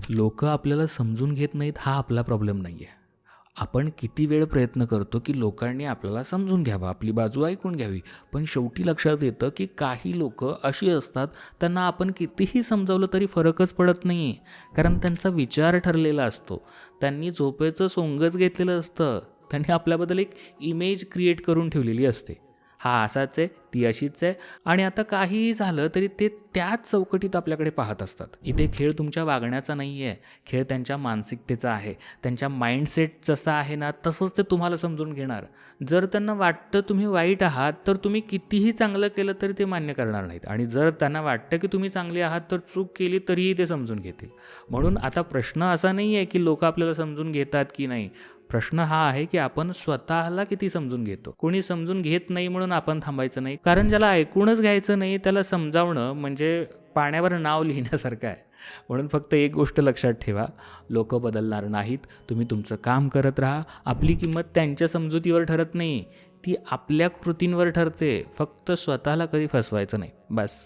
लोकं आपल्याला समजून घेत नाहीत हा आपला प्रॉब्लेम नाही आहे. आपण किती वेळ प्रयत्न करतो की लोकांनी आपल्याला समजून घ्यावं, आपली बाजू ऐकून घ्यावी. पण शेवटी लक्षात येतं की काही लोकं अशी असतात, त्यांना आपण कितीही समजावलं तरी फरकच पडत नाही. कारण त्यांचा विचार ठरलेला असतो. त्यांनी झोपेचं सोंगच घेतलेलं असतं. त्यांनी आपल्याबद्दल एक इमेज क्रिएट करून ठेवलेली असते. हा असाच आहे, ती अशीच आहे आणि आता काहीही झालं तरी ते त्याच चौकटीत आपल्याकडे पाहत असतात. इथे खेळ तुमच्या वागण्याचा नाही आहे, खेळ त्यांच्या मानसिकतेचा आहे. त्यांच्या माइंडसेट जसा आहे ना तसंच ते तुम्हाला समजून घेणार. जर त्यांना वाटतं तुम्ही वाईट आहात तर तुम्ही कितीही चांगलं केलं तरी ते मान्य करणार नाहीत आणि जर त्यांना वाटतं की तुम्ही चांगले आहात तर चूक केली तरीही ते समजून घेतील. म्हणून आता प्रश्न असा नाही आहे की लोकं आपल्याला समजून घेतात की नाही. प्रश्न हा आहे की आपण स्वतःला किती समजून घेतो. कोणी समजून घेत नाही म्हणून आपण थांबायचं नाही, कारण ज्याला ऐकूनच घ्यायचं नाही त्याला समजावणं म्हणजे पाण्यावर नाव लिहिण्यासारखं आहे. म्हणून फक्त एक गोष्ट लक्षात ठेवा, लोकं बदलणार नाहीत. तुम्ही तुमचं काम करत राहा. आपली किंमत त्यांच्या समजुतीवर ठरत नाही, ती आपल्या कृतींवर ठरते. फक्त स्वतःला कधी फसवायचं नाही, बस.